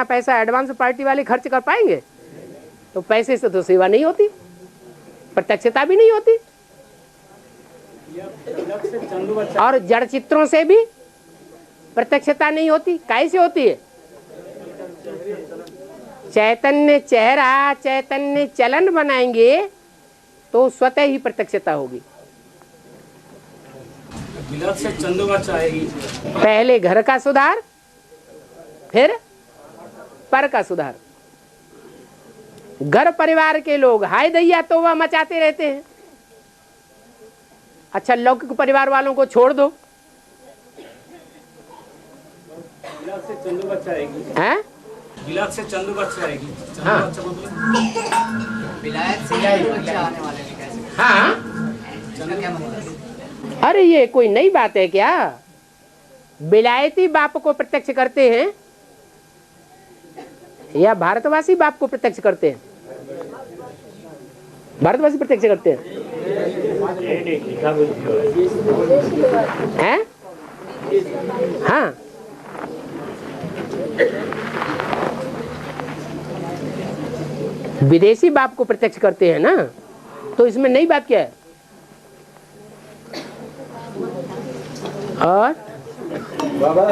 पैसा advance party वाले खर्च कर पाएंगे? तो पैसे से तो सेवा नहीं होती, प्रत्यक्षता भी नहीं होती, और जड़ चित्रों से भी प्रत्यक्षता नहीं होती। कैसे होती है? चैतन्य चेहरा, चैतन्य चलन बनाएंगे तो स्वतः ही प्रत्यक्षता होगी। गिलास से चंदूबच्चा आएगी। पहले घर का सुधार, फिर पर का सुधार। घर परिवार के लोग हाय दैया तो वह मचाते रहते हैं। अच्छा, लौकिक परिवार वालों को छोड़ दो, गिलास से चंदूबच्चा आएगी। हैं? गिलास से चंदूबच्चा आएगी। हाँ। विलायत से बच्चा आने वाले हैं कैसे? हाँ, इसका क्या मतलब? अरे ये कोई नई बात है क्या? विलायती बाप को प्रत्यक्ष करते हैं या भारतवासी बाप को प्रत्यक्ष करते हैं? भारतवासी प्रत्यक्ष करते हैं। हैं? हाँ, विदेशी बाप को प्रत्यक्ष करते हैं ना, तो इसमें नई बात क्या है? और बाबा,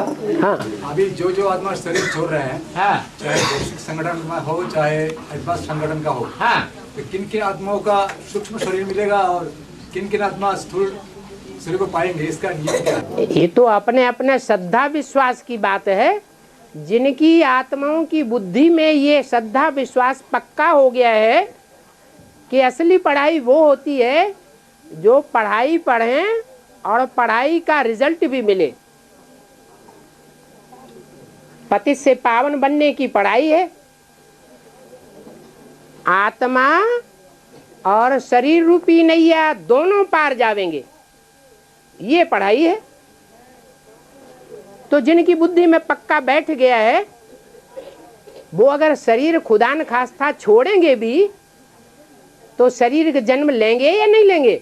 हाँ, अभी जो आत्मा शरीर छोड़ रहे हैं, हाँ, चाहे वैश्विक संगठन में हो चाहे आदिवासी संगठन का हो, हाँ, तो किन किन आत्माओं का सूक्ष्म शरीर मिलेगा और किन किन आत्मा स्थूल शरीर को पाएंगे, इसका नियम क्या है? ये तो अपने अपने श्रद्धा विश्वास की बात है। जिनकी आत्माओं की बुद्धि में ये श्रद्धा विश्वास पक्का हो गया है कि असली पढ़ाई वो होती है जो पढ़ाई पढ़ें और पढ़ाई का रिजल्ट भी मिले। पतित से पावन बनने की पढ़ाई है। आत्मा और शरीर रूपी नैया दोनों पार जावेंगे, ये पढ़ाई है। तो जिनकी बुद्धि में पक्का बैठ गया है वो अगर शरीर खुदा न खास्ता छोड़ेंगे भी तो शरीर का जन्म लेंगे या नहीं लेंगे?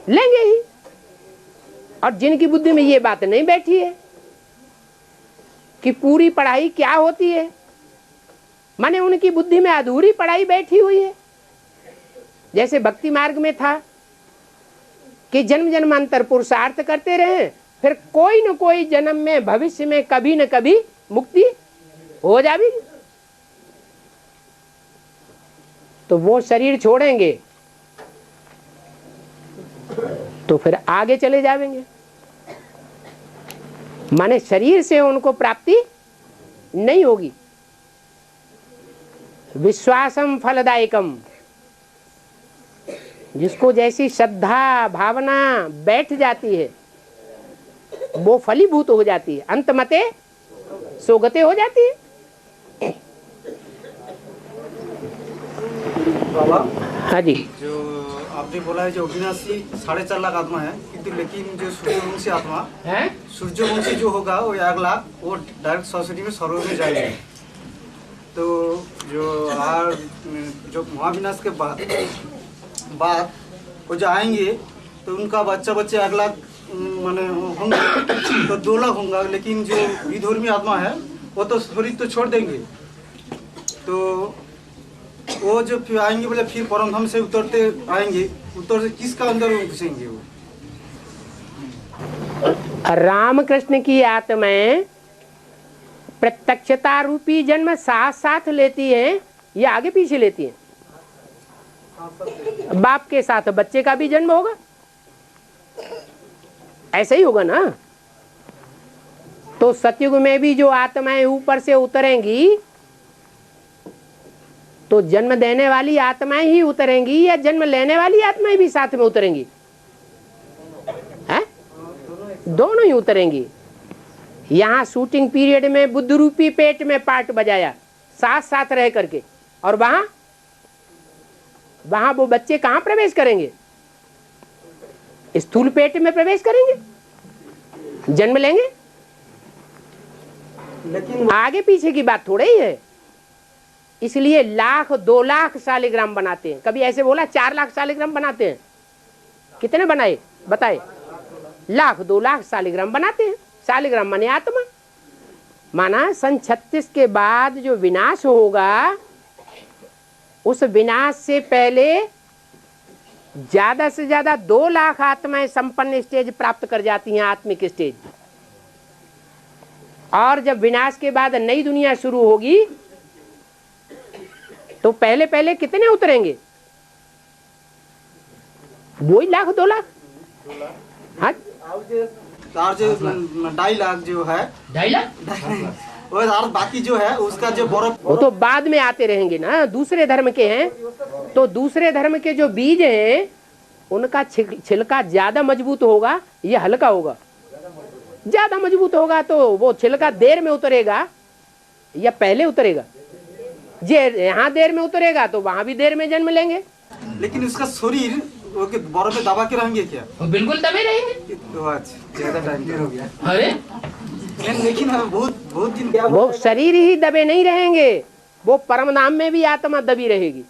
लेंगे ही। और जिनकी बुद्धि में ये बात नहीं बैठी है कि पूरी पढ़ाई क्या होती है, माने उनकी बुद्धि में अधूरी पढ़ाई बैठी हुई है। जैसे भक्ति मार्ग में था कि जन्म जन्मांतर पुरुषार्थ करते रहे, फिर कोई न कोई जन्म में भविष्य में कभी न कभी मुक्ति हो जाएगी। तो वो शरीर छोड़ेंगे तो फिर आगे चले जाएंगे, माने शरीर से उनको प्राप्ति नहीं होगी। विश्वासम फलदायकम, जिसको जैसी श्रद्धा भावना बैठ जाती है वो फलीभूत हो जाती है, अंतमते सोगते हो जाती है। बाबा, हाँ जी, जो आपने बोला है जो अविनाशी 4.5 लाख आत्मा है, किंतु लेकिन जो सूर्यवंशी आत्मा है सूर्यवंशी जो होगा वो 1 लाख, वो डायरेक्ट सरस्वती में स्वर्ग में जाएंगे। तो जो महाविनाश के बाद वो जो आएंगे तो उनका बच्चे 1 लाख माने होंगे, तो 2 लाख होंगे। लेकिन जो विधर्मी आत्मा है वो तो शरीर तो छोड़ देंगे, तो वो जो फिर आएंगे बोले फिर परमधाम से उतरते आएंगे, उतर से किसका अंदर घुसेंगे? वो रामकृष्ण की आत्माएं प्रत्यक्षता रूपी जन्म साथ साथ लेती हैं या आगे पीछे लेती हैं? बाप के साथ बच्चे का भी जन्म होगा, ऐसा ही होगा ना। तो सतयुग में भी जो आत्माएं ऊपर से उतरेंगी तो जन्म देने वाली आत्माएं ही उतरेंगी या जन्म लेने वाली आत्माएं भी साथ में उतरेंगी? हैं? दोनों ही उतरेंगी। यहाँ शूटिंग पीरियड में बुद्ध रूपी पेट में पार्ट बजाया साथ साथ रह करके, और वहां वो बच्चे कहाँ प्रवेश करेंगे? स्थूल पेट में प्रवेश करेंगे, जन्म लेंगे। लेकिन आगे पीछे की बात थोड़ा ही है। इसलिए 1,00,000 2 लाख शालिग्राम बनाते हैं। कभी ऐसे बोला 4 लाख शालिग्राम बनाते हैं? कितने बनाए बताए? 1,00,000 2 लाख शालिग्राम बनाते हैं। शालिग्राम माने आत्मा। माना सन 36 के बाद जो विनाश होगा, उस विनाश से पहले ज्यादा से ज्यादा 2 लाख आत्माएं संपन्न स्टेज प्राप्त कर जाती हैं, आत्मिक स्टेज। और जब विनाश के बाद नई दुनिया शुरू होगी तो पहले पहले कितने उतरेंगे? वही लाख 2 लाख। हाँ, और जो 2.5 लाख जो है, 2.5 लाख और बाकी जो है उसका जो बर्फ, वो तो बाद में आते रहेंगे ना, दूसरे धर्म के हैं। तो दूसरे धर्म के जो बीज हैं उनका छिलका ज्यादा मजबूत होगा, ये हल्का होगा। ज्यादा मजबूत होगा तो वो छिलका देर में उतरेगा या पहले उतरेगा? जे यहाँ देर में उतरेगा तो वहां भी देर में जन्म लेंगे। लेकिन उसका शरीर वो के बर्फ में दबा के रहेंगे क्या? बिल्कुल दबे रहेंगे। ज्यादा टाइम हो गया। अरे लेकिन बहुत दिन क्या, वो शरीर ही दबे नहीं रहेंगे, वो परम धाम में भी आत्मा दबी रहेगी।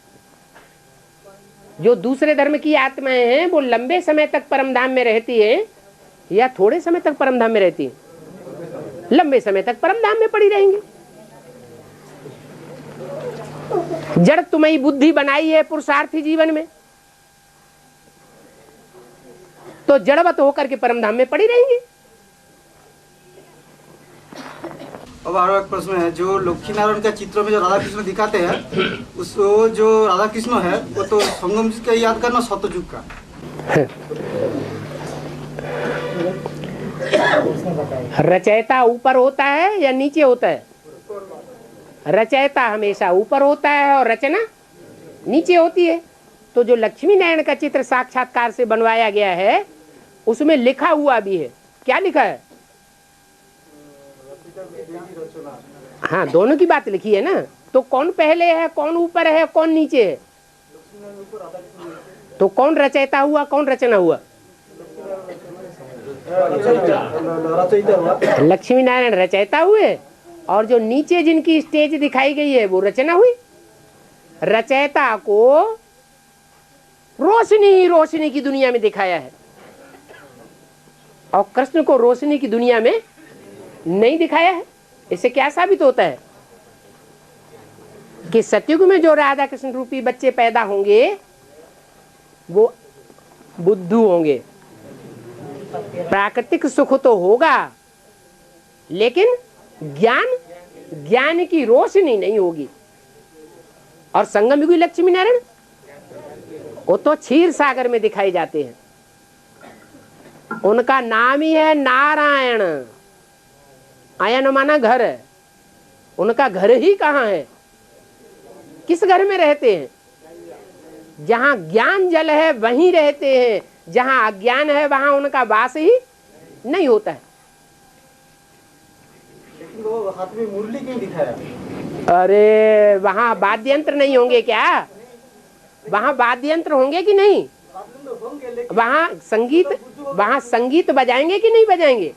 जो दूसरे धर्म की आत्माएं हैं वो लंबे समय तक परम धाम में रहती है या थोड़े समय तक परम धाम में रहती है? लंबे समय तक परम धाम में पड़ी रहेंगी। जड़ तुम्हारी बुद्धि बनाई है पुरुषार्थी जीवन में, तो जड़वत होकर के परम धाम में पड़ी रहेंगी। अब और एक प्रश्न है, जो लक्ष्मी नारायण का चित्र में जो राधा कृष्ण दिखाते हैं, उस वो जो राधा कृष्ण है वो तो संगम जी का याद करना, सतयुग का। रचयिता ऊपर होता है या नीचे होता है? रचयिता हमेशा ऊपर होता है और रचना नीचे होती है। तो जो लक्ष्मी नारायण का चित्र साक्षात्कार से बनवाया गया है उसमें लिखा हुआ भी है। क्या लिखा है? हाँ, दोनों की बात लिखी है ना। तो कौन पहले है, कौन ऊपर है, कौन नीचे है? तो कौन रचयिता हुआ, कौन रचना हुआ? लक्ष्मी नारायण रचयिता हुए और जो नीचे जिनकी स्टेज दिखाई गई है वो रचना हुई। रचयिता को रोशनी ही रोशनी की दुनिया में दिखाया है और कृष्ण को रोशनी की दुनिया में नहीं दिखाया है। इससे क्या साबित होता है कि सतयुग में जो राधा कृष्ण रूपी बच्चे पैदा होंगे वो बुद्धू होंगे। प्राकृतिक सुख तो होगा लेकिन ज्ञान की रोशनी नहीं होगी। और संगम युगी लक्ष्मी नारायण वो तो क्षीर सागर में दिखाई जाते हैं। उनका नाम ही है नारायण। आयन माना घर है। उनका घर ही कहाँ है? किस घर में रहते हैं? जहाँ ज्ञान जल है वहीं रहते हैं, जहाँ अज्ञान है वहाँ उनका वास ही नहीं होता है। लेकिन वो हाथ में मुरली क्यों दिखाया? अरे वहाँ वाद्य यंत्र नहीं होंगे क्या? वहाँ वाद्य यंत्र होंगे कि नहीं? वहाँ संगीत बजाएंगे कि नहीं बजाएंगे?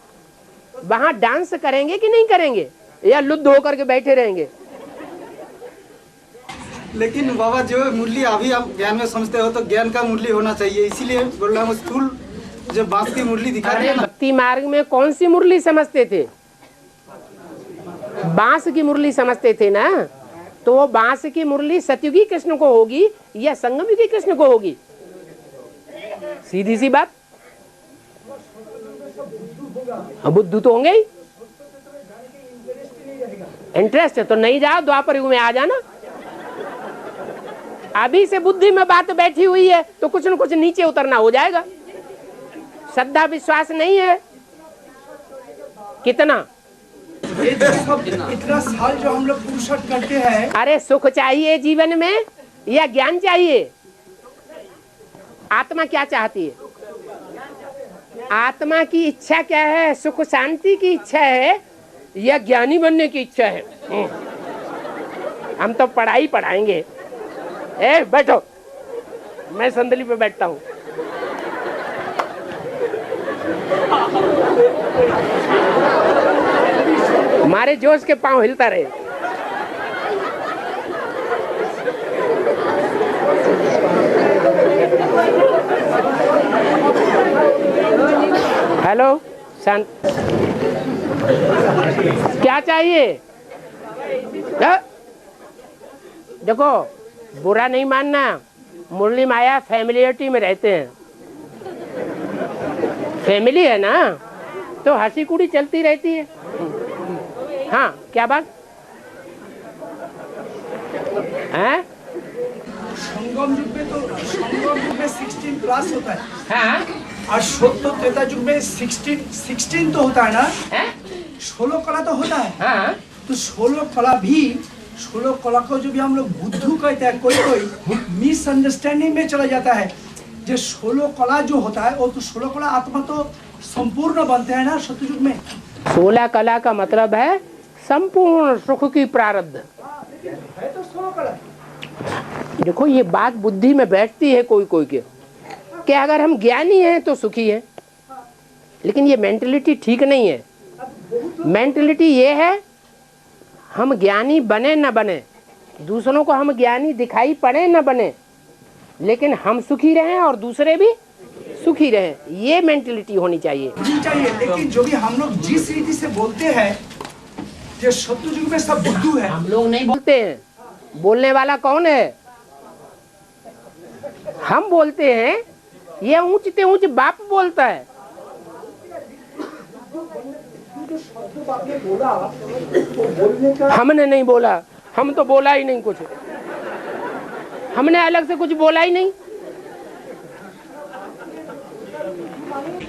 वहाँ डांस करेंगे कि नहीं करेंगे, या लुद्ध होकर के बैठे रहेंगे? लेकिन बाबा जो मुरली अभी आप ज्ञान में समझते हो तो ज्ञान का मुरली होना चाहिए, इसीलिए बोल रहा हूँ स्थूल जो बांस की मुरली दिखाते हैं ना। भक्ति मार्ग में कौन सी मुरली समझते थे? बांस की मुरली समझते थे ना। तो वो बांस की मुरली सतयुगी कृष्ण को होगी या संगम युगी कृष्ण को होगी? सीधी सी बात। बुद्धू तो होंगे ही। इंटरेस्ट है तो नहीं जाओ, द्वापर युग में आ जाना। अभी से बुद्धि में बात बैठी हुई है तो कुछ न कुछ नीचे उतरना हो जाएगा। श्रद्धा विश्वास नहीं है कितना इतना साल जो हम लोग पुरुषार्थ करते हैं। अरे सुख चाहिए जीवन में या ज्ञान चाहिए? आत्मा क्या चाहती है? आत्मा की इच्छा क्या है? सुख शांति की इच्छा है या ज्ञानी बनने की इच्छा है? हम तो पढ़ाई पढ़ाएंगे। बैठो, मैं संदली पे बैठता हूँ। हमारे जोश के पांव हिलता रहे। हेलो शांत। क्या चाहिए? देखो, बुरा नहीं मानना, मुरली माया फैमिलियरिटी में रहते हैं, फैमिली है ना, तो हंसी कुड़ी चलती रहती है। हाँ, क्या बात है? संगम युग में तो संगम युग में 16 प्लस होता है, हाँ, और सत्य त्रेता युग में 16 तो होता है ना, 16 कला तो होता है। हाँ, तो 16 कला भी, 16 कला को जो भी हम लोग बुद्धू कहते हैं, कोई कोई मिसअंडरस्टैंडिंग में चला जाता है। जो 16 कला जो होता है वो तो 16 कला आत्मा तो संपूर्ण बनते हैं ना सतयुग में। 16 कला का मतलब है संपूर्ण सुख की प्रारब्ध। है तो 16 कला। देखो, ये बात बुद्धि में बैठती है कोई कोई के, कि अगर हम ज्ञानी हैं तो सुखी हैं, लेकिन ये मेंटलिटी ठीक नहीं है। मेंटलिटी ये है, हम ज्ञानी बने न बने, दूसरों को हम ज्ञानी दिखाई पड़े न बने, लेकिन हम सुखी रहें और दूसरे भी सुखी रहें, ये मेंटलिटी होनी चाहिए। जी चाहिए, लेकिन जो भी हम लोग जिस रीति से बोलते हैं कि सतयुग में सब बुद्धू है, हम लोग नहीं बोलते हैं। बोलने वाला कौन है? हम बोलते हैं, ये ऊंचते ऊंच बाप बोलता है। हमने नहीं बोला, हम तो बोला ही नहीं कुछ, हमने अलग से कुछ बोला ही नहीं।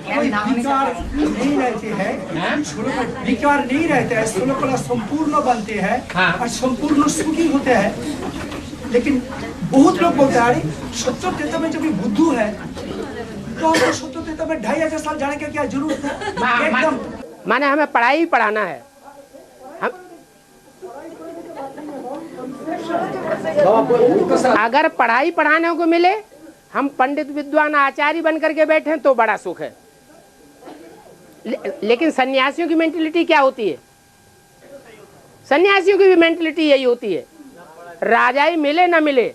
कोई विकार नहीं रहते हैं, विकार नहीं रहते हैं, 16 कला संपूर्ण बनते हैं और संपूर्ण सुखी होते हैं। लेकिन बहुत लोग बोलते हैं, अरे सत्य त्रेता में जब भी बुद्धू है तो हमको सत्य त्रेता में 2500 साल जाने की क्या जरूरत है? एकदम माने हमें पढ़ाई ही पढ़ाना है। हम अगर पढ़ाई पढ़ाने को मिले, हम पंडित विद्वान आचार्य बन करके बैठे हैं तो बड़ा सुख है। लेकिन सन्यासियों की मेंटलिटी क्या होती है? सन्यासियों की भी मेंटलिटी यही होती है, राजाई मिले ना मिले,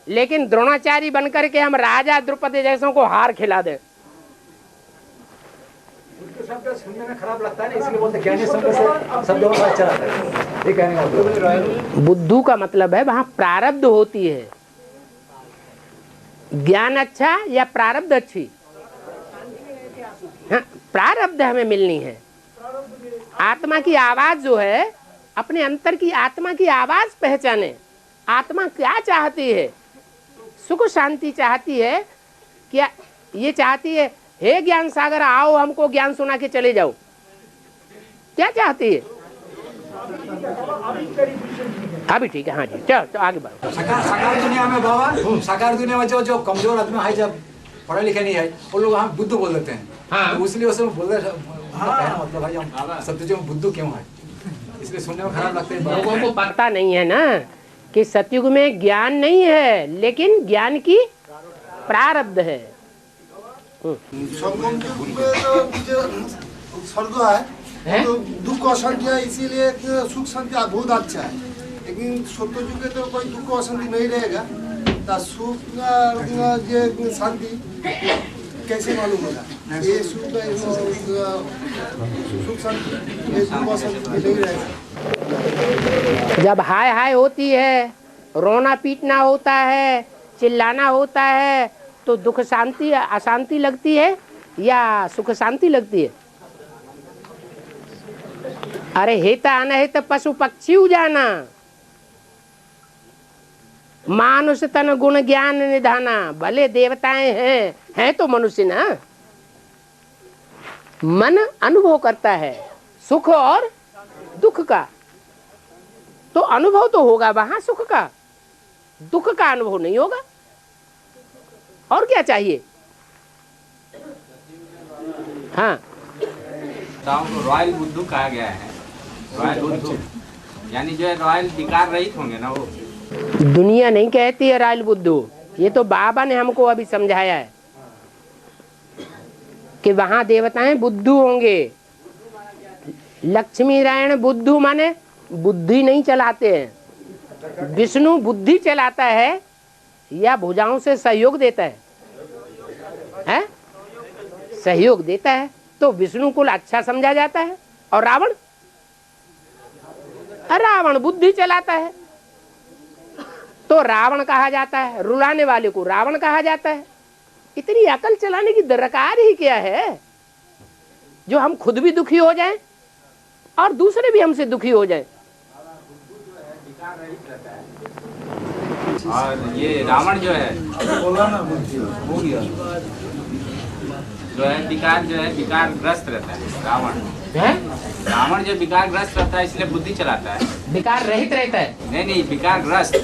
लेकिन द्रोणाचार्य बन करके हम राजा द्रुपद जैसों को हार खिला दें। सुनने में खराब लगता है ना, इसलिए बोलते ज्ञानी शब्द से सब जगह अच्छा लगता है। ये कहने का मतलब है। बुद्धू का मतलब है वहां प्रारब्ध होती है। ज्ञान अच्छा या प्रारब्ध अच्छी? हाँ, प्रारब्ध हमें मिलनी है। आत्मा की आवाज जो है, अपने अंतर की आत्मा की आवाज पहचाने। आत्मा क्या चाहती है? सुख शांति चाहती है क्या? ये चाहती है, हे ज्ञान सागर आओ हमको ज्ञान सुना के चले जाओ, क्या चाहती है? अभी ठीक है, हाँ जी, चलो तो आगे बढ़ो। साकार दुनिया में बाबा, साकार दुनिया में जो कमजोर आदमी है, जब पढ़ा लिखा नहीं है, वो लोग हम बुद्धू बोल देते हैं। हाँ। तो इसलिए उसमें बोल रहे मतलब भाई हम सत्युग में बुद्धू क्यों है, इसलिए सुनने में खराब लगता है। लोगों को पता नहीं है ना कि सतयुग में ज्ञान नहीं है, लेकिन ज्ञान की प्रारब्ध है। संगम युग में तो जो स्वर्ग है तो दुख अशांति है, इसीलिए सुख शांति बहुत अच्छा है। लेकिन सत्य युग में तो कोई दुख अशांति नहीं रहेगा, तो सुख जो शांति कैसे मालूम होगा? ये सुख शांति, ये दुख अशांति नहीं रहेगा। जब हाय हाय होती है, रोना पीटना होता है, चिल्लाना होता है, तो दुख शांति अशांति लगती है या सुख शांति लगती है? अरे हेता अनहित पशु पक्षी जाना, मानुष तन गुण ज्ञान निधाना। भले देवताएं हैं तो मनुष्य ना। मन अनुभव करता है सुख और दुख का, तो अनुभव तो होगा वहां सुख का, दुख का अनुभव नहीं होगा। और क्या चाहिए? हाँ, रॉयल बुद्धू कहा गया है। रॉयल बुद्धू यानी जो है रॉयल विकार रहित होंगे ना वो। दुनिया नहीं कहती है रॉयल बुद्धू, ये तो बाबा ने हमको अभी समझाया है कि वहां देवताएं बुद्धू होंगे। लक्ष्मी नारायण बुद्धू माने बुद्धि नहीं चलाते हैं। विष्णु बुद्धि चलाता है या भुजाओं से सहयोग देता है? सहयोग देता है तो विष्णु कुल अच्छा समझा जाता है और रावण, रावण बुद्धि चलाता है तो रावण कहा जाता है, रुलाने वाले को रावण कहा जाता है। इतनी अकल चलाने की दरकार ही क्या है जो हम खुद भी दुखी हो जाएं और दूसरे भी हमसे दुखी हो जाएं। और ये रावण जो है जो है विकारग्रस्त रहता है। रावण जो विकारग्रस्त रहता है इसलिए बुद्धि चलाता है। विकार रहित रहता है? नहीं, विकारग्रस्त।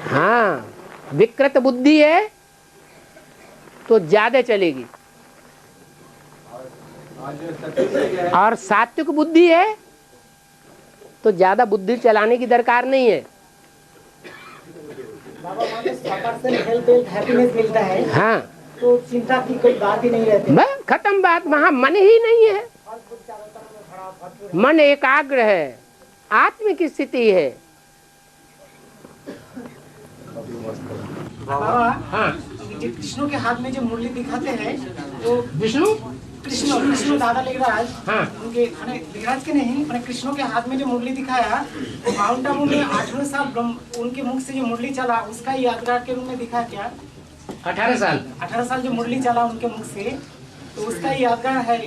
हाँ, विकृत बुद्धि है तो ज्यादा चलेगी, और सात्विक बुद्धि है तो ज्यादा बुद्धि चलाने की दरकार नहीं है। हैप्पीनेस मिलता है, हाँ, तो चिंता की कोई बात ही नहीं रहती। बस खत्म बात, वहां मन ही नहीं है। मन एकाग्र है, आत्मिक स्थिति है। बाबा, हाँ, कृष्ण के हाथ में जो मुरली दिखाते हैं वो विष्णु कृष्ण दादा लिंगराज, हाँ, उनके लिंगराज के नहीं, कृष्ण के हाथ में जो मुरली दिखाया वो माउंट आबू में 18 साल उनके मुख से जो मुरली चला उसका यादगार के रूप में दिखा क्या? 18 साल जो मुरली चला उनके मुख से, तो उसका यादगार है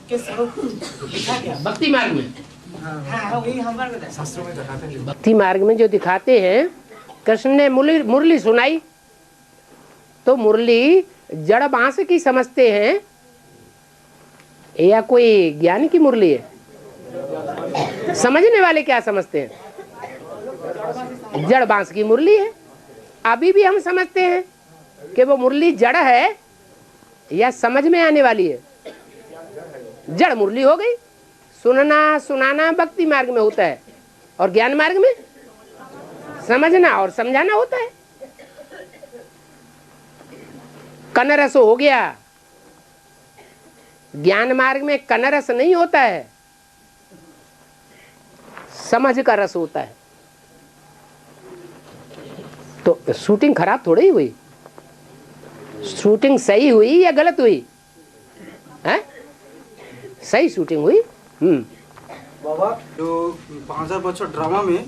के स्वरूप दिखा क्या? भक्ति मार्ग में? हाँ, वही हमारे शास्त्रों में दिखाते हैं। भक्ति मार्ग में जो दिखाते हैं, कृष्ण ने मुरली सुनाई तो मुरली जड़ बांस की समझते हैं या कोई ज्ञान की मुरली है? समझने वाले क्या समझते हैं? जड़ बांस की मुरली है। अभी भी हम समझते हैं कि वो मुरली जड़ है या समझ में आने वाली है। जड़ मुरली हो गई। सुनना सुनाना भक्ति मार्ग में होता है और ज्ञान मार्ग में समझना और समझाना होता है। कनरस हो गया, ज्ञान मार्ग में कनरस नहीं होता है, समझ का रस होता है। तो शूटिंग खराब थोड़ी ही हुई, शूटिंग सही हुई या गलत हुई है? सही शूटिंग हुई। बाबा, जो 5000 बच्चों ड्रामा में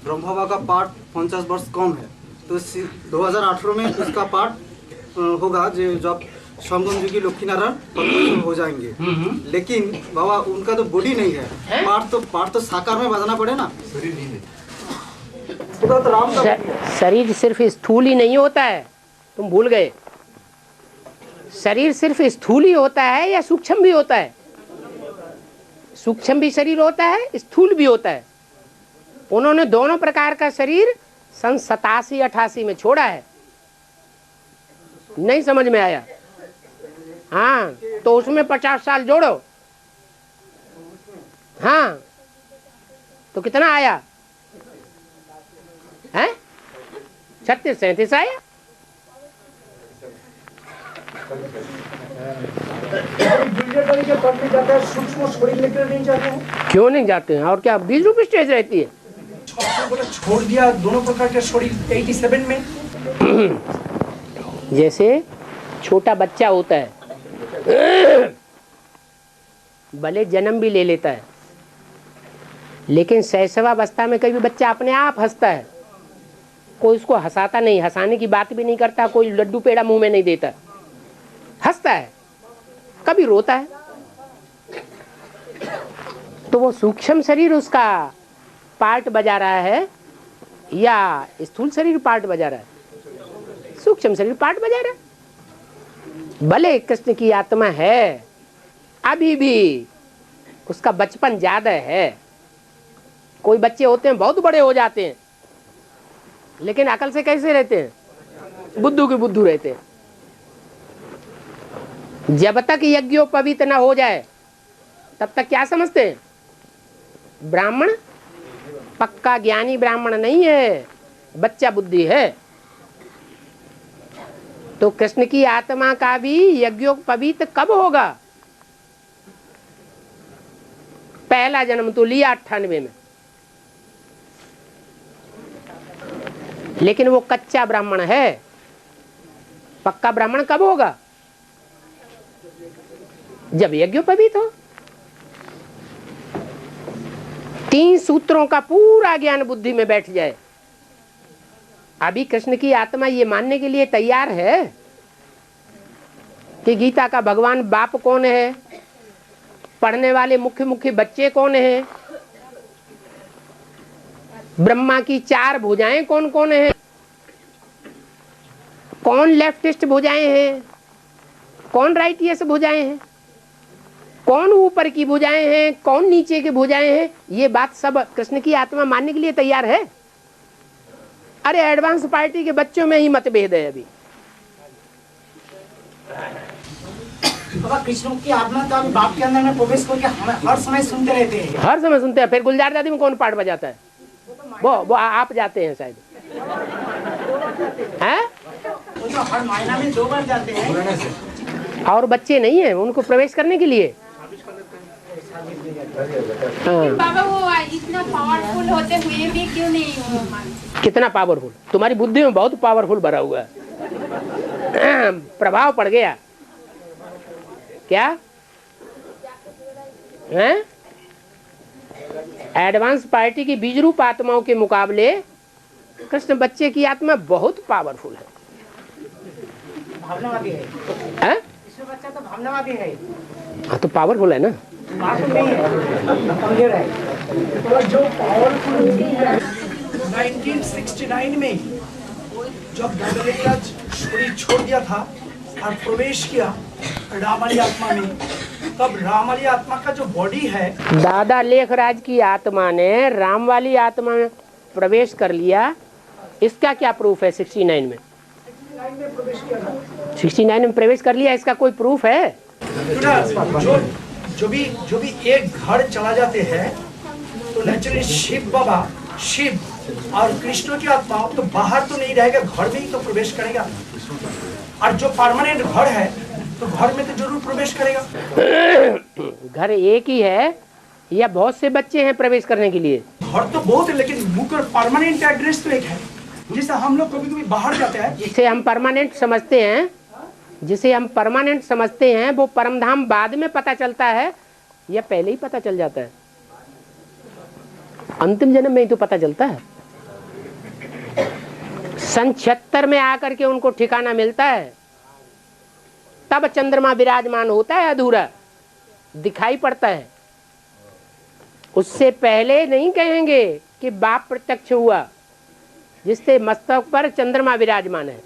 ब्रह्म बाबा का पार्ट 50 वर्ष कम है, तो 2018 में इसका पार्ट होगा जो जब संगम जी की लक्ष्मीनारायण हो जाएंगे। लेकिन बाबा उनका तो बॉडी नहीं है, पार्ट तो साकार में बजाना पड़े ना। शरीर नहीं है। तो राम का शरीर सिर्फ स्थूल ही नहीं होता है, तुम भूल गए। शरीर सिर्फ स्थूल ही होता है या सूक्ष्म भी होता है? सूक्ष्म भी शरीर होता है, स्थूल भी होता है। उन्होंने दोनों प्रकार का शरीर सन 87-88 में छोड़ा है। नहीं समझ में आया? हाँ, तो उसमें 50 साल जोड़ो। हाँ, तो कितना आया है? 36-37 आया। सूक्ष्म शरीर लेकर नहीं जाते हैं? क्यों नहीं जाते हैं? और क्या 20 रुपये स्टेज रहती है? छोड़ दिया दोनों प्रकार के शरीर 87 में। जैसे छोटा बच्चा होता है, भले जन्म भी ले लेता है, लेकिन शैशवावस्था में कभी बच्चा अपने आप हंसता है। कोई उसको हंसाता नहीं, हंसाने की बात भी नहीं करता, कोई लड्डू पेड़ा मुंह में नहीं देता, हंसता है, कभी रोता है। तो वो सूक्ष्म शरीर उसका पार्ट बजा रहा है या स्थूल शरीर पार्ट बजा रहा है? सूक्ष्म शरीर पार्ट बजा रहा है। भले कृष्ण की आत्मा है, अभी भी उसका बचपन ज्यादा है। कोई बच्चे होते हैं बहुत बड़े हो जाते हैं, लेकिन अकल से कैसे रहते हैं? बुद्धू के बुद्धू रहते हैं। जब तक यज्ञोपवीत न हो जाए तब तक क्या समझते हैं? ब्राह्मण पक्का ज्ञानी ब्राह्मण नहीं है, बच्चा बुद्धि है। तो कृष्ण की आत्मा का भी यज्ञोपवीत कब होगा? पहला जन्म तो लिया 98 में, लेकिन वो कच्चा ब्राह्मण है। पक्का ब्राह्मण कब होगा? जब यज्ञोपवीत हो। 3 सूत्रों का पूरा ज्ञान बुद्धि में बैठ जाए। अभी कृष्ण की आत्मा ये मानने के लिए तैयार है कि गीता का भगवान बाप कौन है, पढ़ने वाले मुख्य मुख्य बच्चे कौन है, ब्रह्मा की 4 भुजाएं कौन कौन है, कौन लेफ्टिस्ट भुजाएं हैं, कौन राइटियस भुजाएं हैं, कौन ऊपर की भुजाएं हैं, कौन नीचे की भुजाएं हैं, ये बात सब कृष्ण की आत्मा मानने के लिए तैयार है। अरे एडवांस पार्टी के बच्चों में ही मतभेद है अभी। बाबा कृष्ण की आत्मा तो अभी बाप के अंदर में प्रवेश करके हमें हर समय सुनते रहते हैं। हर समय सुनते हैं। फिर गुलजार दादी में कौन पार्ट बजाता है? वो आप जाते हैं शायद, हैं? वो तो हर महीना में 2 बार जाते हैं। और बच्चे नहीं है उनको प्रवेश करने के लिए। हाँ। बाबा वो इतना पावरफुल होते हुए भी क्यों नहीं वो मानते? कितना पावरफुल? तुम्हारी बुद्धि में बहुत पावरफुल भरा हुआ है। प्रभाव पड़ गया क्या है? एडवांस पार्टी की बीज रूप आत्माओं के मुकाबले कृष्ण बच्चे की आत्मा बहुत पावरफुल है। भावनावादी है, इसमें बच्चा तो भावनावादी है। हाँ तो पावरफुल है ना। पावरफुल नहीं है, कमजोर है। तो जो पावरफुल है 1969 में जब गगनराज शरीर छोड़ दिया था और प्रवेश किया रामाली आत्मा में, तब रामाली आत्मा का जो बॉडी है, दादा लेखराज की आत्मा ने राम वाली आत्मा में प्रवेश कर लिया। इसका क्या प्रूफ है? 69 में प्रवेश किया था। 69 में प्रवेश कर लिया, इसका कोई प्रूफ है? जो भी एक घर चला जाते हैं तो नेचुरली शिव बाबा, शिव और कृष्ण की आत्मा तो बाहर तो नहीं रहेगा, घर में ही तो प्रवेश करेगा। और जो परमानेंट घर है तो घर में तो जरूर प्रवेश करेगा। घर एक ही है या बहुत से बच्चे हैं प्रवेश करने के लिए? घर तो बहुत है लेकिन मुकर परमानेंट एड्रेस तो एक है। जैसे हम लोग कभी कभी बाहर जाते हैं, जिसे हम परमानेंट समझते हैं, जिसे हम परमानेंट समझते हैं वो परमधाम बाद में पता चलता है या पहले ही पता चल जाता है? अंतिम जन्म में ही तो पता चलता है। सन 76 में आकर के उनको ठिकाना मिलता है, तब चंद्रमा विराजमान होता है, अधूरा दिखाई पड़ता है। उससे पहले नहीं कहेंगे कि बाप प्रत्यक्ष हुआ, जिससे मस्तक पर चंद्रमा विराजमान है।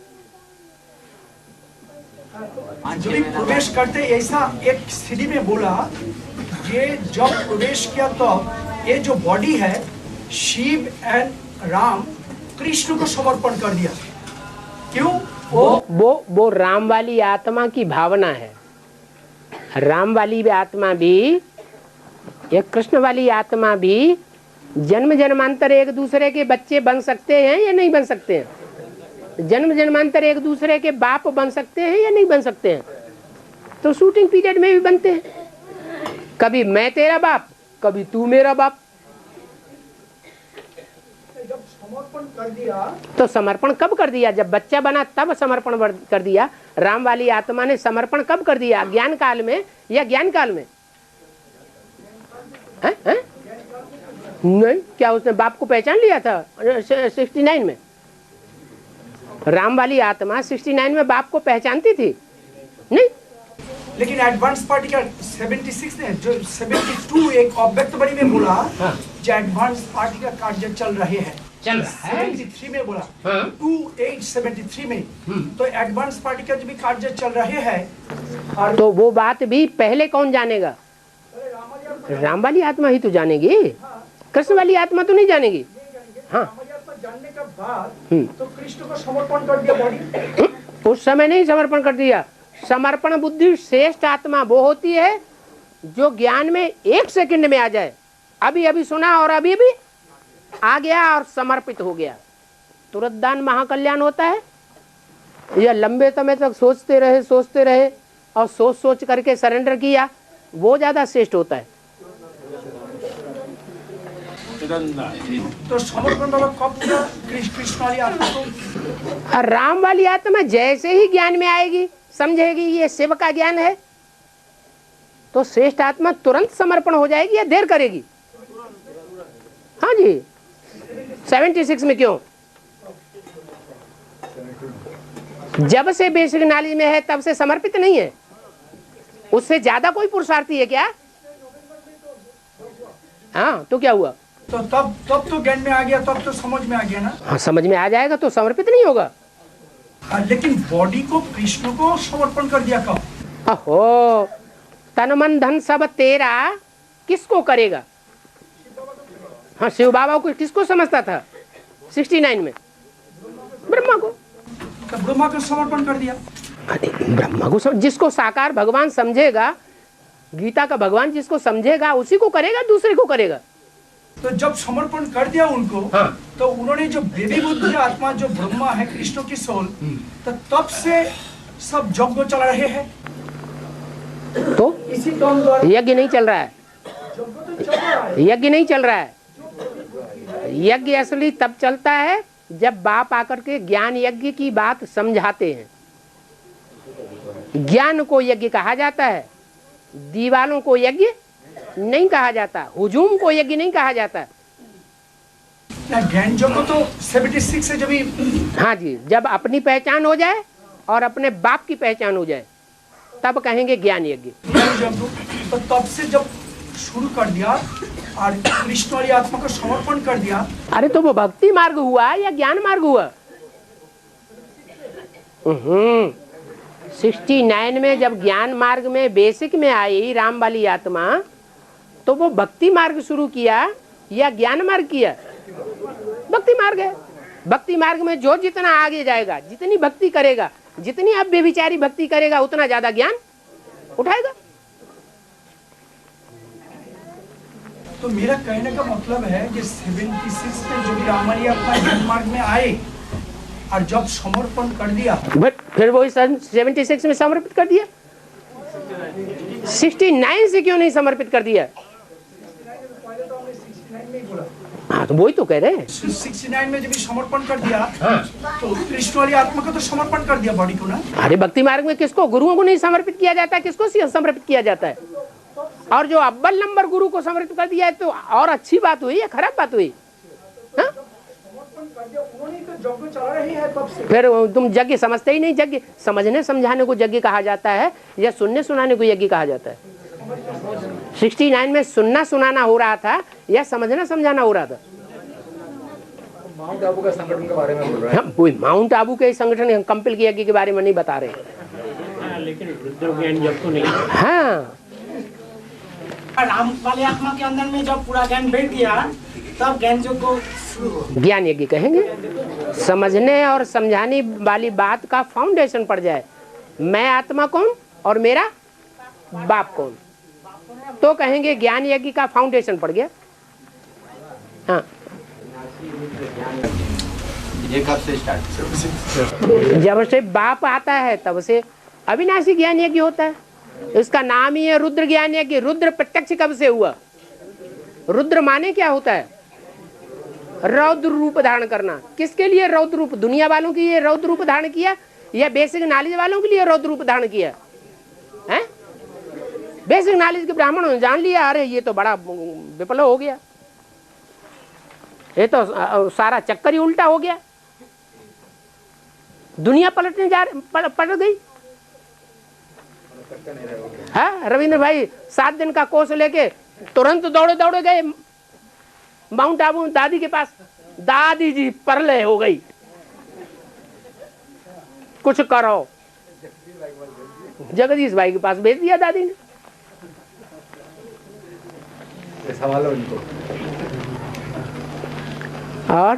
जो भी प्रवेश करते ऐसा एक सीढ़ी में बोला, ये जब प्रवेश किया तो ये जो बॉडी है शिव एंड राम कृष्ण को समर्पण कर दिया। क्यों? वो राम वाली आत्मा की भावना है। राम वाली आत्मा भी, एक कृष्ण वाली आत्मा भी जन्म जन्मांतर एक दूसरे के बच्चे बन सकते हैं या नहीं बन सकते हैं? जन्म जन्मांतर एक दूसरे के बाप बन सकते हैं या नहीं बन सकते हैं? तो शूटिंग पीरियड में भी बनते हैं। कभी मैं तेरा बाप, कभी तू मेरा बाप। जब समर्पण कर दिया तो समर्पण कब कर दिया? जब बच्चा बना तब समर्पण कर दिया। राम वाली आत्मा ने समर्पण कब कर दिया? ज्ञान काल में या ज्ञान काल में? है? नहीं, क्या उसने बाप को पहचान लिया था 69 में? राम वाली आत्मा 69 में बाप को पहचानती थी? नहीं। लेकिन एडवांस पार्टी का 76 ने जो 72 एक ऑब्जेक्ट बड़ी में बोला, जो एडवांस पार्टी का कार्य चल रहे हैं, चल रहा है 73 में बोला, 2873 में, तो एडवांस पार्टी का जो भी कार्य चल रहे हैं, तो वो बात भी पहले कौन जानेगा? राम वाली आत्मा ही तो जानेगी, कृष्ण वाली आत्मा तो नहीं जानेगी। हाँ, जानने के बाद तो कृष्ण को समर्पण कर दिया बॉडी। उस समय नहीं समर्पण कर दिया। समर्पण बुद्धि श्रेष्ठ आत्मा वो होती है जो ज्ञान में 1 सेकंड में आ जाए। अभी अभी सुना और अभी भी आ गया और समर्पित हो गया, तुरंत दान महाकल्याण होता है। या लंबे समय तक सोचते रहे और सोच करके सरेंडर किया, वो ज्यादा श्रेष्ठ होता है। तो समर्पण बाबा कब पूरा कृष्ण वाली आत्मा को? राम वाली आत्मा जैसे ही ज्ञान में आएगी, समझेगी ये शिव का ज्ञान है, तो श्रेष्ठ आत्मा तुरंत समर्पण हो जाएगी या देर करेगी? हाँ जी, 76 में क्यों? जब से बेसिक नॉलेज में है तब से समर्पित नहीं है। उससे ज्यादा कोई पुरुषार्थी है क्या? हाँ, तो क्या हुआ? तो तब तो ज्ञान में आ गया, तब तो समझ में आ गया ना। हाँ, समझ में आ जाएगा तो समर्पित नहीं होगा। लेकिन बॉडी को कृष्ण को समर्पण कर दिया कब? अहो, तन मन धन सब तेरा किसको करेगा? हाँ, शिव बाबा को किसको समझता था 69 में? ब्रह्मा को। तो ब्रह्मा को समर्पण कर दिया। अरे ब्रह्मा को जिसको साकार भगवान समझेगा, गीता का भगवान जिसको समझेगा उसी को करेगा, दूसरे को करेगा। तो जब समर्पण कर दिया उनको, हाँ। तो उन्होंने जो बेबी बुद्धि आत्मा जो ब्रह्मा है कृष्ण की सोल, तो तब से सब यज्ञ चला रहे हैं। तो इसी यज्ञ नहीं चल रहा है, यज्ञ नहीं चल रहा है। यज्ञ असली तब चलता है जब बाप आकर के ज्ञान यज्ञ की बात समझाते हैं। ज्ञान को यज्ञ कहा जाता है, दीवालों को यज्ञ नहीं कहा जाता, हुजूम को यज्ञ नहीं कहा जाता। ज्ञान यज्ञ तो 76 से जब ही, हाँ जी, जब अपनी पहचान हो जाए और अपने बाप की पहचान हो जाए तब कहेंगे ज्ञान यज्ञ। तो तब से जब शुरू कर दिया और कृष्ण वाली आत्मा को समर्पण कर दिया। अरे तो वो भक्ति मार्ग हुआ या ज्ञान मार्ग हुआ? 69 में जब ज्ञान मार्ग में बेसिक में आई राम वाली आत्मा, तो वो भक्ति मार्ग शुरू किया या ज्ञान मार्ग किया? भक्ति मार्ग है। भक्ति मार्ग में जो जितना आगे जाएगा, जितनी भक्ति करेगा, जितनी अब बेविचारी भक्ति करेगा, उतना ज्यादा ज्ञान उठाएगा। तो मेरा कहने का मतलब है कि 76 में जो भी राम वाली आत्मा ज्ञान मार्ग में आए और जब समर्पण कर दिया, बट फिर वो 76 में समर्पित कर दिया। 69 से क्यों नहीं समर्पित कर दिया? हाँ, तो वही तो कह रहे हैं। 69 में जब समर्पण कर दिया, हाँ। तो कृष्ण वाली आत्मा को तो समर्पण कर दिया बॉडी को ना। अरे भक्ति मार्ग में किसको? गुरुओं को नहीं समर्पित किया जाता है, किसको समर्पित किया जाता है? और जो अव्वल नंबर गुरु को समर्पित कर दिया है तो और अच्छी बात हुई या खराब बात हुई? हाँ? फिर तुम यज्ञ समझते ही नहीं। यज्ञ समझने समझाने को यज्ञ कहा जाता है या सुनने सुनाने को यज्ञ कहा जाता है? 69 में सुनना सुनाना हो रहा था या समझना समझाना हो रहा था? माउंट आबू का संगठन के बारे में बोल रहे हैं। कोई माउंट आबू के संगठन कंपिल के यज्ञ के बारे में नहीं बता रहे। लेकिन रुद्र ज्ञान जब तो नहीं। हाँ, राम वाले आत्मा के अंदर में जब पूरा ज्ञान बैठ गया तब ज्ञान जो को ज्ञान यज्ञ कहेंगे। समझने और समझाने वाली बात का फाउंडेशन पड़ जाए, मैं आत्मा कौन और मेरा बाप कौन, तो कहेंगे ज्ञान यज्ञ का फाउंडेशन पड़ गया। हाँ, ये कब से स्टार्ट? जब से बाप आता है तब से अविनाशी ज्ञान यज्ञ होता है। इसका नाम ही है रुद्र ज्ञान यज्ञ। रुद्र प्रत्यक्ष कब से हुआ? रुद्र माने क्या होता है? रौद्र रूप धारण करना। किसके लिए रौद्र रूप? दुनिया वालों के लिए रौद्र रूप धारण किया या बेसिक नॉलेज वालों के लिए रौद्र रूप धारण किया है? बेसिक नॉलेज के ब्राह्मणों ने जान लिया, अरे ये तो बड़ा विफल हो गया, ये तो सारा चक्कर ही उल्टा हो गया, दुनिया पलटने पलट गई। हाँ, रविंद्र भाई 7 दिन का कोर्स लेके तुरंत दौड़े दौड़े गए माउंट आबू दादी के पास। दादी जी परले हो गई, कुछ करो। जगदीश भाई के पास भेज दिया दादी ने। सवाल उनको और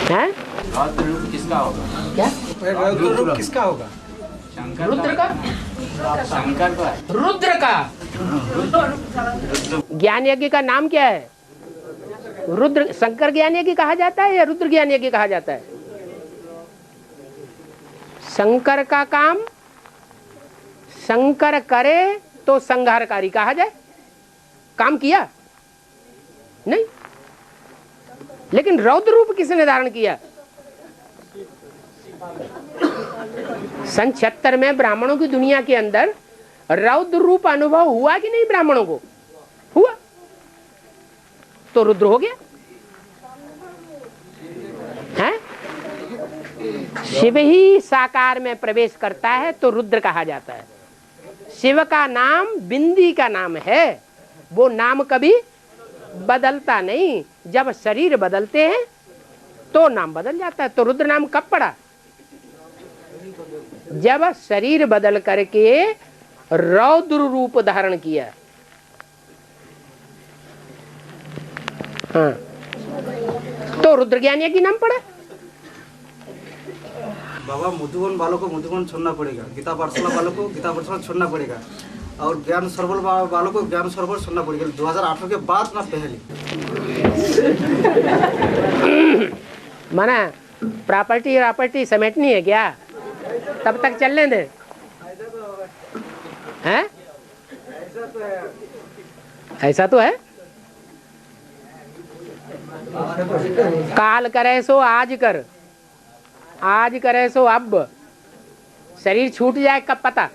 हैं? रौद्र रूप किसका होगा? क्या रौद्र रूप किसका होगा? शंकर रुद्र का? शंकर का। रुद्र का। ज्ञान यज्ञ का नाम क्या है? रुद्र। शंकर ज्ञान यज्ञ कहा जाता है या रुद्र ज्ञान यज्ञ कहा जाता है? शंकर का काम शंकर करे तो संहारकारी कहा जाए। काम किया नहीं, लेकिन रौद्र रूप किसने धारण किया? सन 76 में ब्राह्मणों की दुनिया के अंदर रौद्र रूप अनुभव हुआ कि नहीं ब्राह्मणों को? हुआ, तो रुद्र हो गया है। शिव ही साकार में प्रवेश करता है तो रुद्र कहा जाता है। शिव का नाम बिंदी का नाम है, वो नाम कभी बदलता नहीं। जब शरीर बदलते हैं तो नाम बदल जाता है। तो रुद्र नाम कब पड़ा? जब शरीर बदल करके रौद्र रूप धारण किया। हाँ, तो रुद्र ज्ञानी की नाम पड़ा। बाबा मधुबन वालों को मधुबन छोड़ना पड़ेगा, गीता पाठशाला वालों को गीता पाठशाला छोड़ना पड़ेगा, और ज्ञान सरोवर वालों को ज्ञान सरोवर छोड़ना पड़ेगा। 2018 के बाद ना पहले। माना प्रॉपर्टी समेटनी है क्या? तब तक चलने दे हैं? ऐसा तो है। काल करे सो आज कर, आज करे सो अब। शरीर छूट जाए कब पता?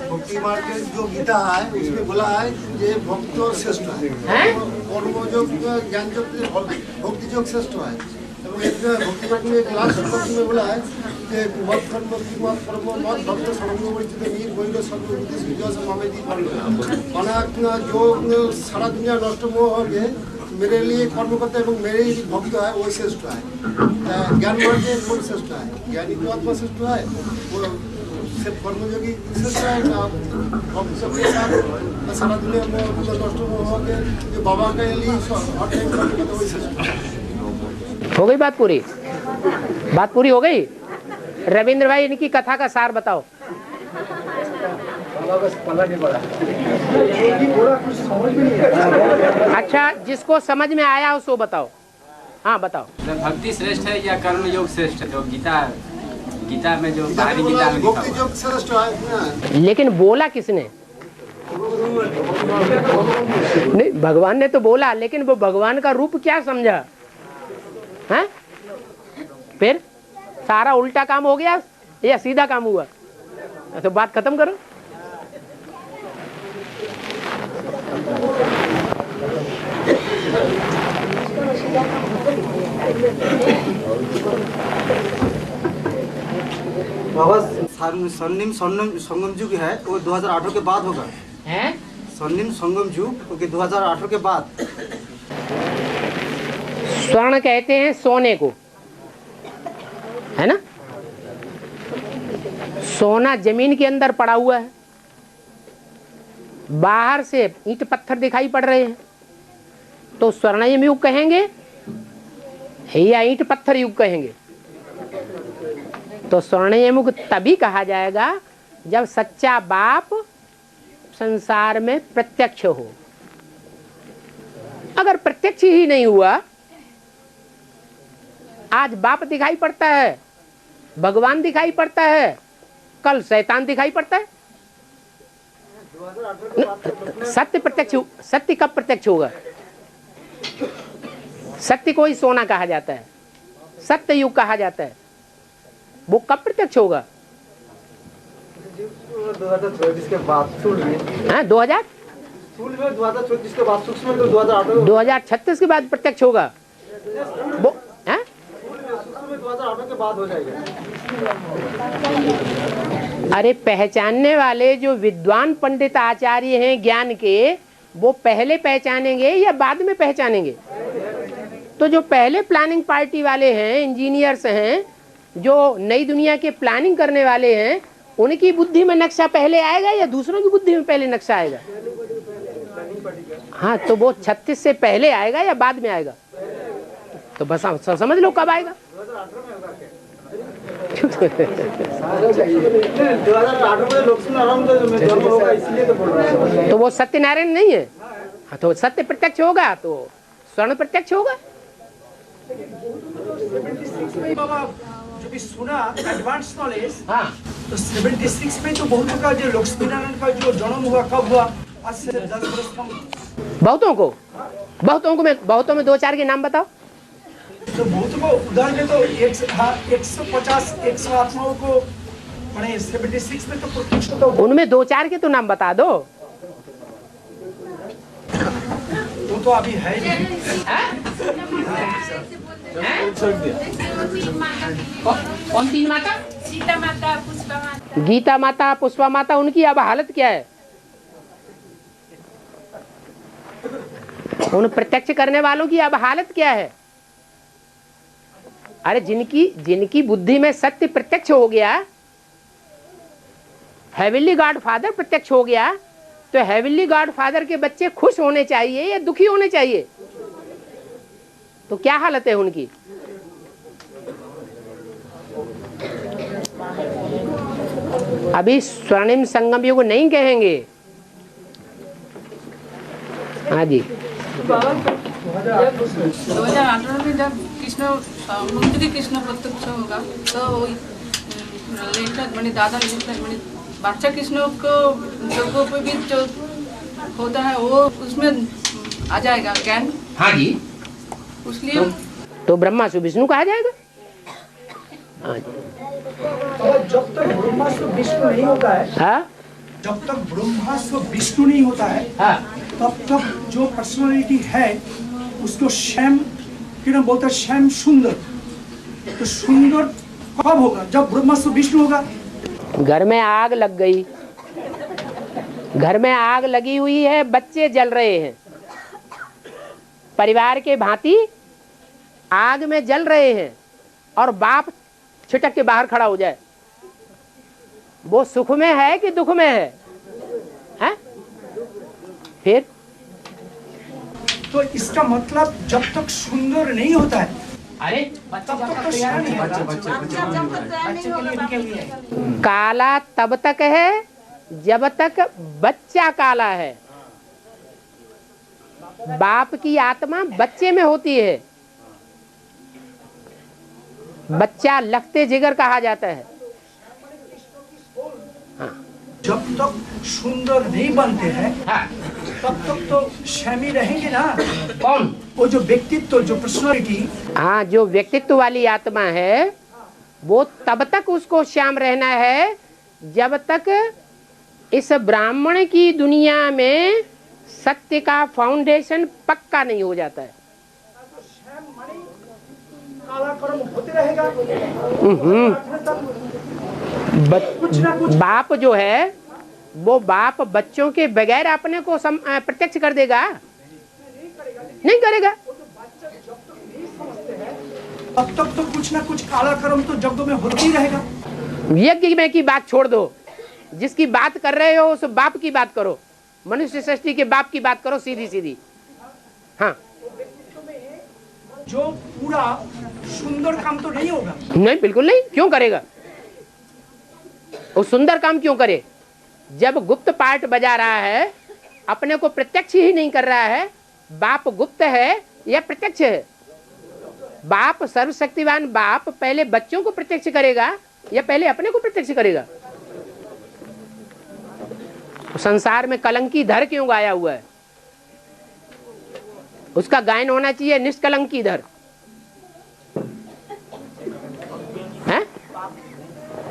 भक्ति मार्ग के जो गीता है उसमें बोला है ये भक्ति और श्रेष्ठ है, और वो जो ज्ञान जो भक्ति जो श्रेष्ठ है। भक्ति मार्ग में एक लास्ट श्लोक में बोला है कि मत कर्म मत कर्म मत भक्त सर्वो वैचित नीर वैर सर्व उपदेश विजय से मामे दी माना जो सारा दुनिया नष्ट मोह हो गए, मेरे लिए कर्म करता है और मेरे ही भक्त है वो श्रेष्ठ है। ज्ञान मार्ग में कौन श्रेष्ठ है? ज्ञानी तो आत्मा श्रेष्ठ है, वो सिर्फ कर्मयोगी श्रेष्ठ है ना? भक्त सबके साथ सारा दुनिया में नष्ट मोह हो गए, जो बाबा के लिए हर टाइम कर्म करता है वो श्रेष्ठ है। हो गई बात पूरी? बात पूरी हो गई? रविंद्र भाई इनकी कथा का सार बताओ। अच्छा, जिसको समझ में आया उसको बताओ। हाँ बताओ। भक्ति श्रेष्ठ है या कर्म योग श्रेष्ठ है? जो गीता में जो बाहरी गीता में भक्ति योग श्रेष्ठ है। लेकिन बोला किसने? नहीं, भगवान ने तो बोला, लेकिन वो भगवान का रूप क्या समझा है? फिर सारा उल्टा काम हो गया या सीधा काम हुआ? तो बात खत्म करो। बाबा स्वर्णिम संगम युग है वो 2018 के बाद होगा। हैं? स्वर्णिम संगम युग 2018 के बाद। स्वर्ण कहते हैं सोने को, है ना? सोना जमीन के अंदर पड़ा हुआ है, बाहर से ईंट पत्थर दिखाई पड़ रहे हैं, तो स्वर्णिम युग कहेंगे या ईंट पत्थर युग कहेंगे? तो स्वर्णिम युग तभी कहा जाएगा जब सच्चा बाप संसार में प्रत्यक्ष हो। अगर प्रत्यक्ष ही नहीं हुआ, आज बाप दिखाई पड़ता है, भगवान दिखाई पड़ता है, कल शैतान दिखाई पड़ता है। सत्य प्रत्यक्ष, सत्य कब प्रत्यक्ष होगा? सत्य को ही सोना कहा जाता है, सत्य युग कहा जाता है, वो कब प्रत्यक्ष होगा? 2034 के बाद। 2034 के बाद सूक्ष्म 2036 के बाद प्रत्यक्ष होगा वो। 2018 के बाद हो जाएगा। अरे पहचानने वाले जो विद्वान पंडित आचार्य हैं ज्ञान के, वो पहले पहचानेंगे या बाद में पहचानेंगे? तो जो पहले प्लानिंग पार्टी वाले हैं, इंजीनियर्स हैं, जो नई दुनिया के प्लानिंग करने वाले हैं, उनकी बुद्धि में नक्शा पहले आएगा या दूसरों की बुद्धि में पहले नक्शा आएगा? हाँ, तो वो 36 से पहले आएगा या बाद में आएगा? तो बस समझ लो कब आएगा। 2018 में लक्ष्मी नारायण में जन्म होगा, इसलिए तो बोल रहा है। तो वो सत्यनारायण नहीं है? हाँ, तो सत्य प्रत्यक्ष होगा तो स्वर्ण प्रत्यक्ष होगा। बाबा जो भी सुना एडवांस नॉलेज, हाँ, तो 76 में तो बहुतों का जो लक्ष्मी नारायण का जो जन्म हुआ कब हुआ? आज से 10 वर्ष कम। बहुतों में 2-4 के नाम बताओ। तो भूत को उधर में तो 150 100 आत्माओं को मैंने 76 में तो प्रत्यक्ष तो उनमें 2-4 के तो नाम बता दो। वो तो अभी है नहीं। कौन 3 माता? सीता माता, पुष्पा माता। गीता माता, पुष्पा माता, उनकी अब हालत क्या है? उन प्रत्यक्ष करने वालों की अब हालत क्या है? अरे जिनकी बुद्धि में सत्य प्रत्यक्ष हो गया, हेवनली गॉड फादर प्रत्यक्ष हो गया, तो हेवनली गॉड फादर के बच्चे खुश होने चाहिए या दुखी होने चाहिए? तो क्या हालत है उनकी? अभी स्वर्णिम संगम युग नहीं कहेंगे। हाँ जी। 2018 में जब कृष्ण प्रत्यक्ष होगा तो मैंने दादा मैंने बादशाह कृष्ण को लोगों पे भी जो होता है वो उसमें आ जाएगा ज्ञान। हाँ जी। इसलिए तो ब्रह्मा से विष्णु कहा जाएगा। हाँ जी। और जब तक ब्रह्मा से विष्णु नहीं होता है, हाँ? जब तक ब्रह्मा से विष्णु नहीं होता है, हाँ? तब तक जो पर्सनालिटी है उसको श्याम किरण बोलते हैं, श्याम सुंदर। तो सुंदर कब होगा? जब ब्रह्मा से विष्णु होगा। घर में आग लग गई, घर में आग लगी हुई है, बच्चे जल रहे हैं, परिवार के भांति आग में जल रहे हैं, और बाप छिटक के बाहर खड़ा हो जाए, वो सुख में है कि दुख में है? हैं? फिर तो इसका मतलब जब तक सुंदर नहीं होता है, अरे तब तक तो श्याम नहीं होगा। काला तब तक है जब तक बच्चा काला है। बाप की आत्मा बच्चे में होती है। बच्चा लखते जिगर कहा जाता है। हाँ। जब तक सुंदर नहीं बनते हैं, हाँ। तब तक तो श्यामी रहेंगे ना। कौन? वो जो व्यक्तित्व, जो पर्सनालिटी। हाँ, जो व्यक्तित्व वाली आत्मा है वो तब तक उसको श्याम रहना है जब तक इस ब्राह्मण की दुनिया में सत्य का फाउंडेशन पक्का नहीं हो जाता है। काला कर्म होते रहेगा। बाप जो है वो बाप बच्चों के बगैर अपने को प्रत्यक्ष कर देगा? नहीं करेगा। अब तक तो कुछ ना कुछ काला कर्म तो जग में होते ही रहेगा। यज्ञ में की बात छोड़ दो, जिसकी बात कर रहे हो उस बाप की बात करो, मनुष्य सृष्टि के बाप की बात करो सीधी सीधी। हाँ। जो पूरा सुंदर काम तो नहीं होगा। नहीं, बिल्कुल नहीं। क्यों करेगा वो? सुंदर काम क्यों करे? जब गुप्त पार्ट बजा रहा है, अपने को प्रत्यक्ष ही नहीं कर रहा है। बाप गुप्त है या प्रत्यक्ष है? बाप सर्वशक्तिवान बाप पहले बच्चों को प्रत्यक्ष करेगा या पहले अपने को प्रत्यक्ष करेगा? संसार में कलंकी धर क्यों गाया हुआ है? उसका गायन होना चाहिए निष्कलंकी धर। हैं?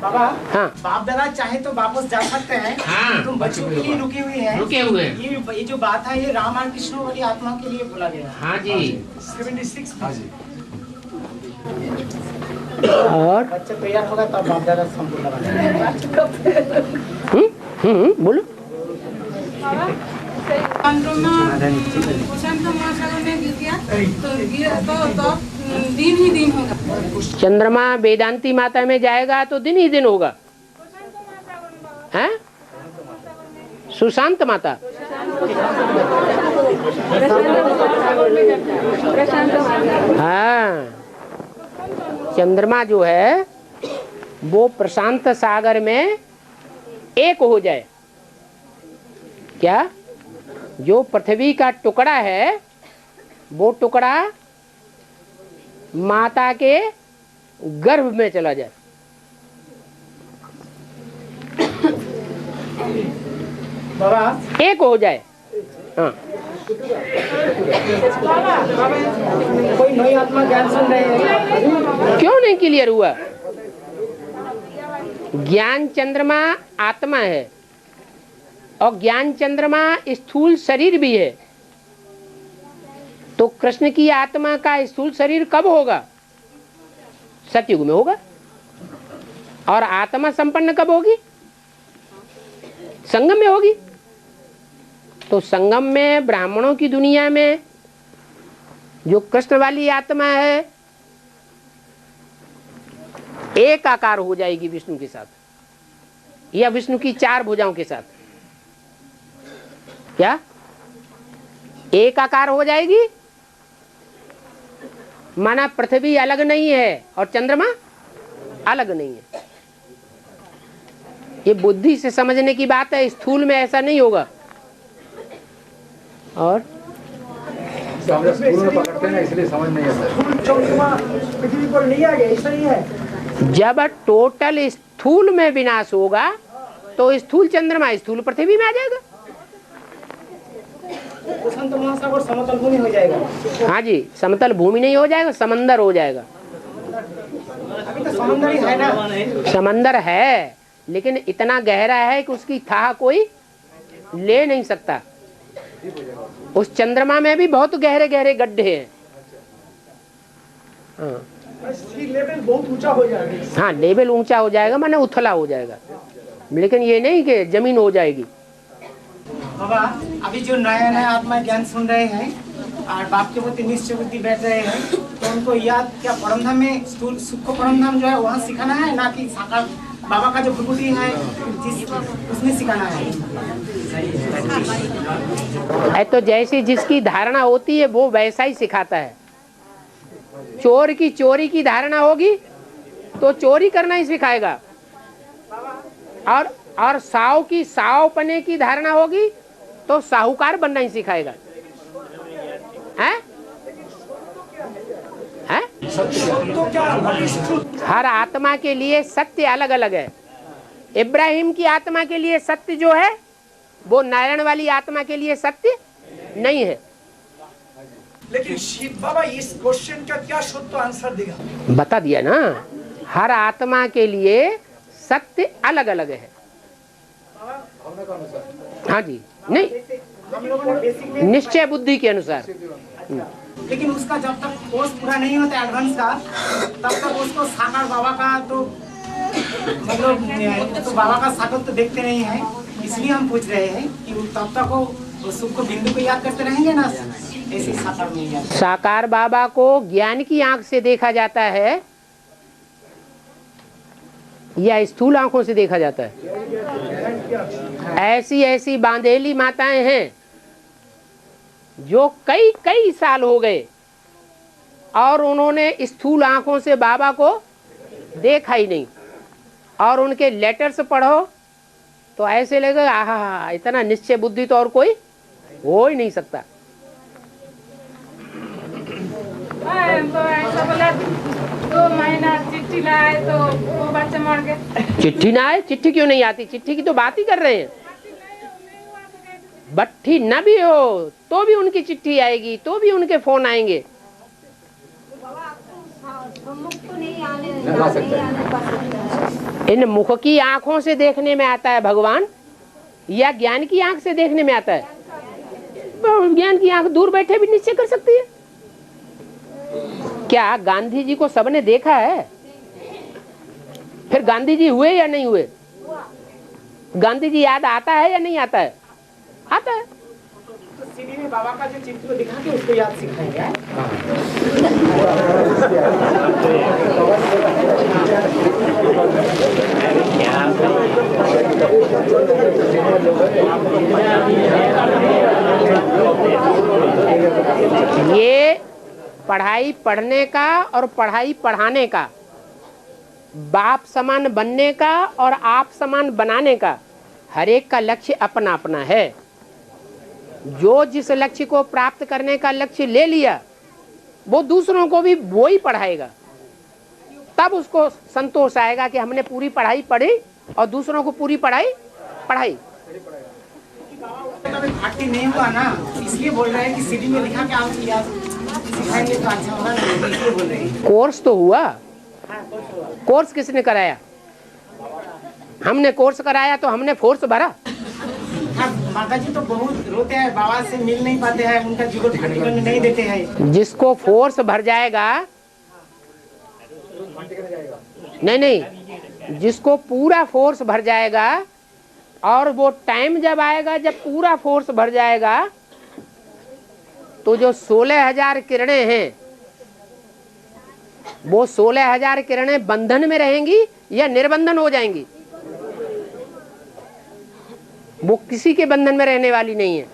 बाबा, हाँ। बाप दादा चाहे तो वापस जा सकते हैं। हाँ। तुम बच्चों के लिए रुके हुए हैं। रुके हुए। ये जो बात है ये राम और कृष्ण वाली आत्मा के लिए बोला गया है। हाँ जी। 76। हाँ जी। और बच्चा तैयार होगा तब बाप दादा संपूर्ण बोलो। दिन ही दिन होगा। चंद्रमा वेदांती माता में जाएगा तो दिन ही दिन होगा। हैं? सुशांत माता। हाँ, चंद्रमा जो है वो प्रशांत सागर में एक हो जाए। क्या? जो पृथ्वी का टुकड़ा है वो टुकड़ा माता के गर्भ में चला जाए। बाबा, एक हो जाए। हाँ कोई नई आत्मा ज्ञान सुन रहे हैं, क्यों नहीं क्लियर हुआ? ज्ञान चंद्रमा आत्मा है और ज्ञान चंद्रमा स्थूल शरीर भी है। तो कृष्ण की आत्मा का स्थूल शरीर कब होगा? सतयुग में होगा। और आत्मा संपन्न कब होगी? संगम में होगी। तो संगम में ब्राह्मणों की दुनिया में जो कृष्ण वाली आत्मा है एक आकार हो जाएगी विष्णु के साथ, या विष्णु की 4 भुजाओं के साथ। क्या एक आकार हो जाएगी? माना पृथ्वी अलग नहीं है और चंद्रमा अलग नहीं है। ये बुद्धि से समझने की बात है, स्थूल में ऐसा नहीं होगा। और पकड़ते हैं इसलिए समझ नहीं आता। पृथ्वी पर नहीं आ गया, ऐसा ही है। जब टोटल स्थूल में विनाश होगा तो स्थूल चंद्रमा स्थूल पृथ्वी में आ जाएगा। प्रशांत महासागर समतल भूमि हो जाएगा। हाँ जी, समतल भूमि नहीं हो जाएगा, समंदर हो जाएगा। अभी तो समंदर ही है ना। समंदर है लेकिन इतना गहरा है कि उसकी थाह कोई ले नहीं सकता। उस चंद्रमा में भी बहुत गहरे गहरे गड्ढे हैं। हाँ, लेवल बहुत ऊंचा हो जाएगा। हाँ लेवल ऊंचा हो जाएगा, माने उथला हो जाएगा, लेकिन ये नहीं कि जमीन हो जाएगी। बाबा अभी जो नया नया आत्मा ज्ञान सुन रहे हैं और बाप के प्रति निश्चय बुद्धि बैठ रहे हैं, तो उनको याद क्या परमधाम में स्थूल सुख को परमधाम जो है वहाँ सिखाना है, ना कि साकार बाबा का जो विभूति है उसमें सिखाना है? तो जैसी जिसकी धारणा होती है वो वैसा ही सिखाता है। चोर की चोरी की धारणा होगी तो चोरी करना ही सिखाएगा, और साव की सावपने की धारणा होगी तो साहूकार बनना ही सिखाएगा। हैं? हैं? हर आत्मा के लिए सत्य अलग अलग है। इब्राहिम की आत्मा के लिए सत्य जो है वो नारायण वाली आत्मा के लिए सत्य नहीं है। लेकिन शिव बाबा इस क्वेश्चन का क्या शुद्ध आंसर देगा? बता दिया ना, हर आत्मा के लिए सत्य अलग अलग है। हाँ जी, नहीं हम लोगों ने बेसिक में निश्चय बुद्धि के अनुसार। लेकिन उसका जब तक कोर्स पूरा नहीं होता एडवांस का, तब तक उसको साकार बाबा का तो मतलब तो बाबा का साकार तो देखते नहीं है। इसलिए हम पूछ रहे हैं कि तब तक वो सुख को बिंदु को याद करते रहेंगे ना, ऐसे साकार नहीं याद। साकार बाबा को ज्ञान की आंख से देखा जाता है या स्थूल आंखों से देखा जाता है? ऐसी ऐसी बांधेली माताएं हैं जो कई कई साल हो गए और उन्होंने स्थूल आंखों से बाबा को देखा ही नहीं, और उनके लेटर्स पढ़ो तो ऐसे लगेगा आहा इतना निश्चय बुद्धि तो और कोई हो ही नहीं सकता। तो ऐसा बोला 2 महीना चिट्ठी लाए तो वो बच्चे मर गए। चिट्ठी ना आए? चिट्ठी क्यों नहीं आती? चिट्ठी की तो बात ही कर रहे हैं। बट्ठी न भी हो तो भी उनकी चिट्ठी आएगी, तो भी उनके फोन आएंगे। इन मुख की आंखों से देखने में आता है भगवान या ज्ञान की आंख से देखने में आता है? ज्ञान की आंख दूर बैठे भी निश्चय कर सकती है। क्या गांधी जी को सबने देखा है? फिर गांधी जी हुए या नहीं हुए? गांधी जी याद आता है या नहीं आता है? आता है। तो सीढ़ी में बाबा का जो चित्र को दिखा के उसको याद सिखाएंगे। ये पढ़ाई पढ़ने का और पढ़ाई पढ़ाने का, बाप समान बनने का और आप समान बनाने का, हर एक का लक्ष्य अपना अपना है। जो जिस लक्ष्य को प्राप्त करने का लक्ष्य ले लिया वो दूसरों को भी वो ही पढ़ाएगा, तब उसको संतोष आएगा कि हमने पूरी पढ़ाई पढ़ी और दूसरों को पूरी पढ़ाई पढ़ाई। घाटी नहीं हुआ ना, इसलिए बोल रहे हैं कि सीडी में लिखा के आप सिखाएंगे तो अच्छा होगा ना, इसलिए बोल रहे हैं। कोर्स तो हुआ। कोर्स किसने कराया? हमने कोर्स कराया तो हमने फोर्स भरा। माता जी तो बहुत रोते हैं, बाबा से मिल नहीं पाते हैं, उनका जीवन घाटी में नहीं देते हैं। जिसको फोर्स भर जाएगा, नहीं, जिसको पूरा फोर्स भर जाएगा, और वो टाइम जब आएगा जब पूरा फोर्स भर जाएगा, तो जो 16,000 किरणें हैं, वो 16,000 किरणें बंधन में रहेंगी या निर्बंधन हो जाएंगी? वो किसी के बंधन में रहने वाली नहीं है।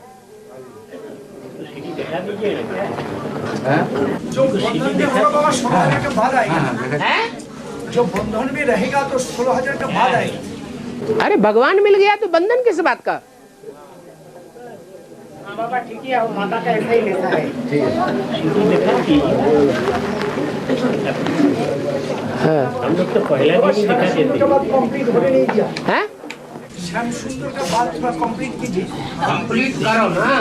जो बंधन में होगा बाबा 16,000 के बाद आएगा। जो बंधन में रहेगा तो 16,000 के बाद आएगा। अरे भगवान मिल गया तो बंधन किस बात का? बाबा ठीक है, वो माता का ऐसा ही लेता है। हम लोग तो पहला दिन ही दिखा देते कंप्लीट होने नहीं दिया है। श्याम सुंदर का बात थोड़ा कंप्लीट कीजिए। कंप्लीट करो ना।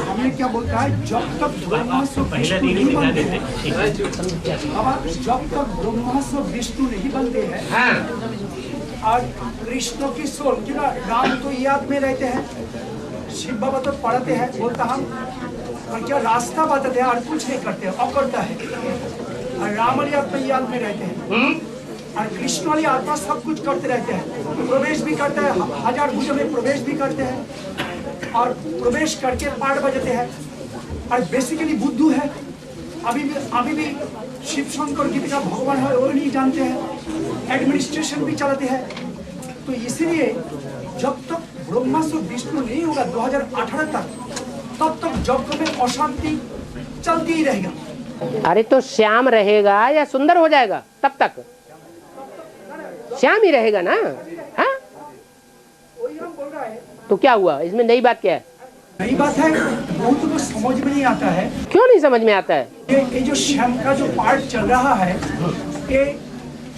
हमने क्या बोलता है, जब तक ब्रह्मास्त्र पहला दिन ही दिखा देते। बाबा जब तक ब्रह्मास्त्र विष्णु नहीं बनते हैं और कृष्ण की सोल, क्योंकि राम तो याद में रहते हैं, शिव बाबा तो पढ़ते हैं, बोलता हम और क्या रास्ता बताते हैं और कुछ नहीं करते, अकड़ता है। और राम वाली आत्मा याद में रहते हैं और कृष्ण वाली आत्मा सब कुछ करते रहते हैं, प्रवेश भी करते हैं, 1000 भुजों में प्रवेश भी करते हैं और प्रवेश करके पाठ बजाते हैं। और बेसिकली बुद्धू है, अभी भी शिव शंकर गीत का भगवान है वो नहीं जानते हैं, एडमिनिस्ट्रेशन भी चलाते हैं। तो इसीलिए जब तक ब्रह्मास्त्र विष्णु नहीं होगा 2018 तक, तब तक जग में अशांति चलती ही रहेगा। अरे तो श्याम रहेगा या सुंदर हो जाएगा? तब तक श्याम ही रहेगा ना। हाँ, वही हम बोल रहे हैं। तो क्या हुआ इसमें? नई बात क्या है? नई बात है, बहुत को समझ में नहीं आता है। क्यों नहीं समझ में आता है? ये जो श्याम का जो पार्ट चल रहा है, ये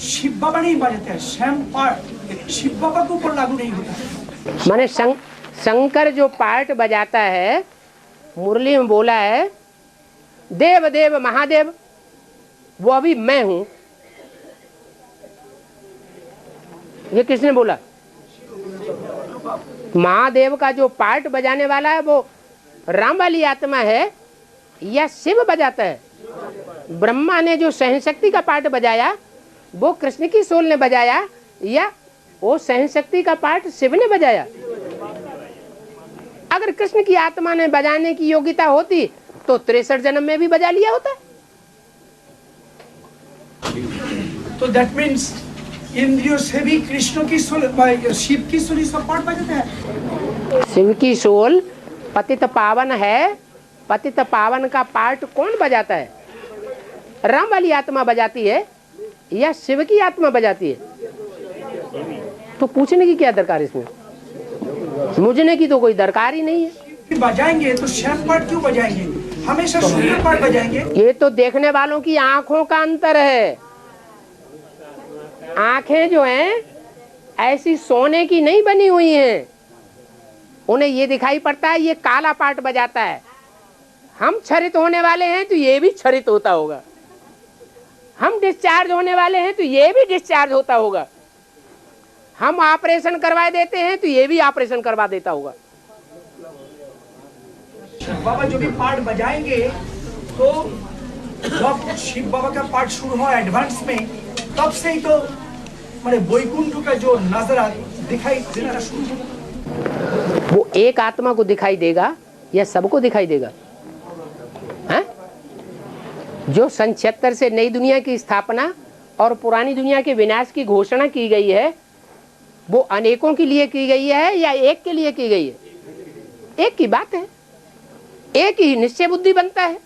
शिव बाबा नहीं बजाते हैं। श्याम पार्ट शिव बाबा के ऊपर लागू नहीं होता। माने शंकर जो पार्ट बजाता है, मुरली में बोला है देव देव महादेव, वो अभी मैं हूं। ये किसने बोला? महादेव का जो पार्ट बजाने वाला है वो राम वाली आत्मा है या शिव बजाता है? ब्रह्मा ने जो सहन शक्ति का पार्ट बजाया वो कृष्ण की सोल ने बजाया या वो सहन शक्ति का पार्ट शिव ने बजाया? अगर कृष्ण की आत्मा ने बजाने की योग्यता होती तो 63 जन्म में भी बजा लिया होता। तो दैट मीन्स इंद्रियों से भी कृष्ण की सोल, शिव की सोल सब पार्ट बजाते हैं। शिव की सोल पतित पावन है, पतित पावन का पार्ट कौन बजाता है? राम वाली आत्मा बजाती है या शिव की आत्मा बजाती है? तो पूछने की क्या दरकार इसमें? समझने की तो कोई दरकार ही नहीं है। बजाएंगे तो श्याम पार्ट क्यों बजाएंगे? हमेशा सुंदर पार्ट बजाएंगे। ये तो देखने वालों की आंखों का अंतर है। आंखें जो हैं ऐसी सोने की नहीं बनी हुई हैं, उन्हें ये दिखाई पड़ता है ये काला पार्ट बजाता है। हम छरित होने वाले हैं तो ये भी छरित होता होगा, हम डिस्चार्ज होने वाले हैं तो ये भी डिस्चार्ज होता होगा, हम ऑपरेशन करवा देते हैं तो ये भी ऑपरेशन करवा देता होगा। बाबा जो भी पार्ट बजाएंगे तो जब शिव बाबा का पार्ट शुरू हो एडवांस में, तब से ही तो मेरे वैकुंठ का जो नजारा दिखाई देना शुरू होगा। वो एक आत्मा को दिखाई देगा या सबको दिखाई देगा? हैं? जो सन 76 से नई दुनिया की स्थापना और पुरानी दुनिया के विनाश की घोषणा की गई है, वो अनेकों के लिए की गई है या एक के लिए की गई है? एक की बात है, एक ही निश्चय बुद्धि बनता है।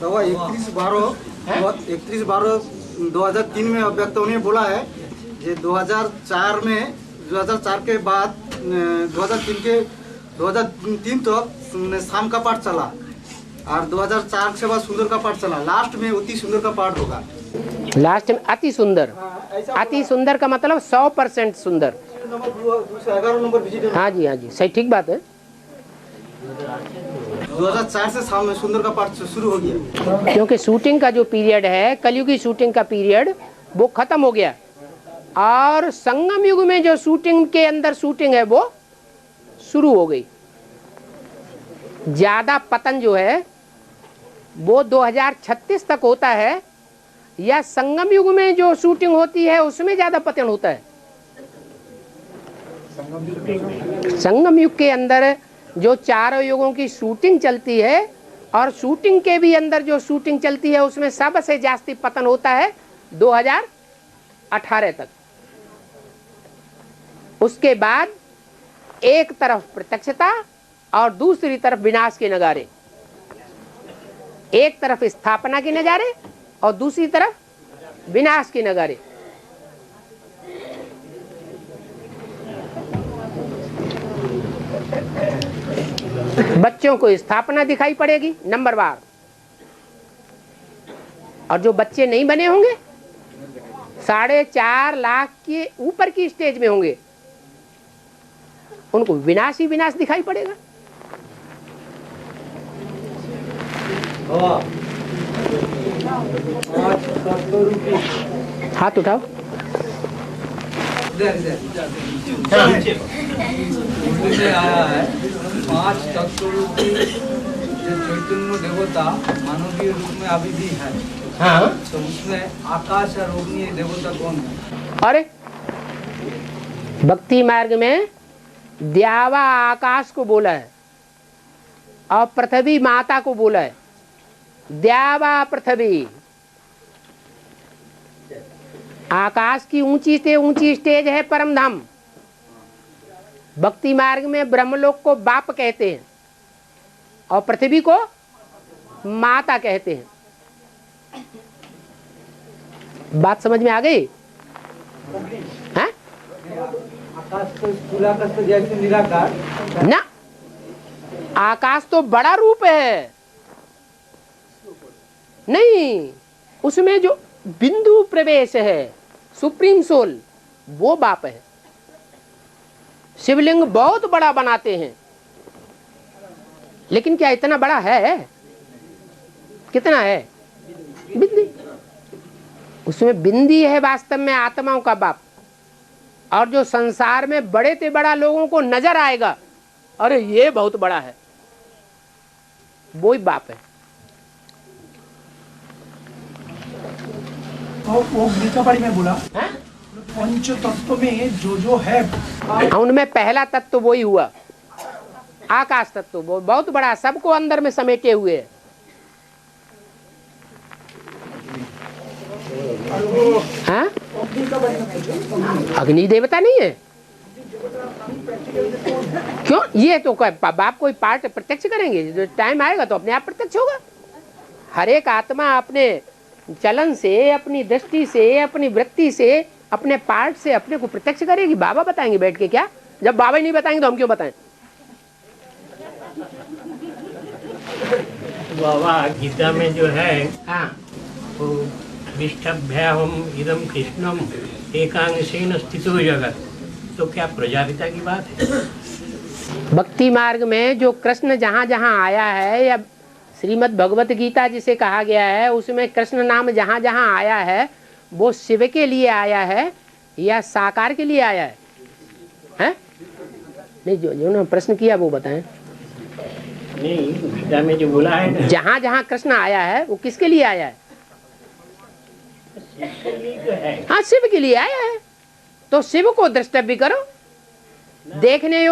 तो 31/12/2003 में अव्यक्त ने बोला है ये 2004 में 2004 के बाद 2003 तक शाम का पाठ चला और 2004 के बाद सुंदर का पाठ चला, लास्ट में अति सुंदर का पाठ होगा। लास्ट में अति सुंदर। अति सुंदर का मतलब 100% सुंदर। हाँ जी, हाँ जी, सही, ठीक बात है। 2004 से शाम में सुंदर का पार्ट शुरू हो गया, क्योंकि शूटिंग का जो पीरियड है, कलयुगी शूटिंग का पीरियड, वो खत्म हो गया और संगम युग में जो शूटिंग के अंदर शूटिंग है वो शुरू हो गई। ज्यादा पतन जो है वो 2036 तक होता है, या संगम युग में जो शूटिंग होती है उसमें ज्यादा पतन होता है? संगम युग के अंदर जो चारों युगों की शूटिंग चलती है और शूटिंग के भी अंदर जो शूटिंग चलती है उसमें सबसे जास्ती पतन होता है 2018 तक। उसके बाद एक तरफ प्रत्यक्षता और दूसरी तरफ विनाश के नगारे, एक तरफ स्थापना के नजारे और दूसरी तरफ विनाश के नगारे। बच्चों को स्थापना दिखाई पड़ेगी नंबरवार, और जो बच्चे नहीं बने होंगे 4.5 लाख के ऊपर की स्टेज में होंगे, उनको विनाश ही विनाश दिखाई पड़ेगा। हाथ उठाओ। आया है 5 तत्वों की चैतन्य देवता मानवीय रूप में अभिधि है। हाँ, तो उसमें आकाश और अग्नि देवता कौन है? अरे भक्ति मार्ग में द्यावा आकाश को बोला है और पृथ्वी माता को बोला है। द्यावा पृथ्वी, आकाश की ऊंची से ऊंची स्टेज है परम धाम। भक्ति मार्ग में ब्रह्मलोक को बाप कहते हैं और पृथ्वी को माता कहते हैं। बात समझ में आ गई? हैं? आकाश तो स्थूल आकाश तो जैसे निराकार ना, आकाश तो बड़ा रूप है, नहीं, उसमें जो बिंदु प्रवेश है, सुप्रीम सोल, वो बाप है। शिवलिंग बहुत बड़ा बनाते हैं, लेकिन क्या इतना बड़ा है? कितना है? बिंदी। उसमें बिंदी है वास्तव में आत्माओं का बाप। और जो संसार में बड़े से बड़ा लोगों को नजर आएगा, अरे ये बहुत बड़ा है, वो ही बाप है। वो गीता पाड़ी में बोला पंच तत्व में जो है, उनमें पहला तत्व वो ही हुआ, आकाश तत्व। वो बहुत बड़ा, सबको अंदर में समेटे हुए है। हाँ? अग्नि देवता नहीं है? क्यों? ये तो बाप कोई पार्ट प्रत्यक्ष करेंगे, जो टाइम आएगा तो अपने आप प्रत्यक्ष होगा। हर एक आत्मा अपने चलन से, अपनी दृष्टि से, अपनी वृत्ति से, अपने पार्ट से अपने को प्रत्यक्ष करेगी। बाबा बताएंगे बैठ के क्या? जब बाबा ही नहीं बताएंगे तो हम क्यों बताएं? बाबा गीता में जो है, हाँ, वो विष्ठभ्याहम इदम कृष्णम एकांशेन स्थितो जगत, तो क्या प्रजापिता की बात है? भक्ति मार्ग में जो कृष्ण जहाँ जहाँ आया है, या श्रीमद् भगवत गीता जिसे कहा गया है, उसमें कृष्ण नाम जहाँ जहाँ आया है वो शिव के लिए आया है या साकार के लिए आया है? हैं? नहीं, जो ना प्रश्न किया वो बताएं। नहीं, गीता में जो बोला है, जहाँ जहाँ कृष्ण आया है वो किसके लिए आया है? हाँ, शिव के लिए आया है। तो शिव को द्रष्टव्य करो, देखने योग्य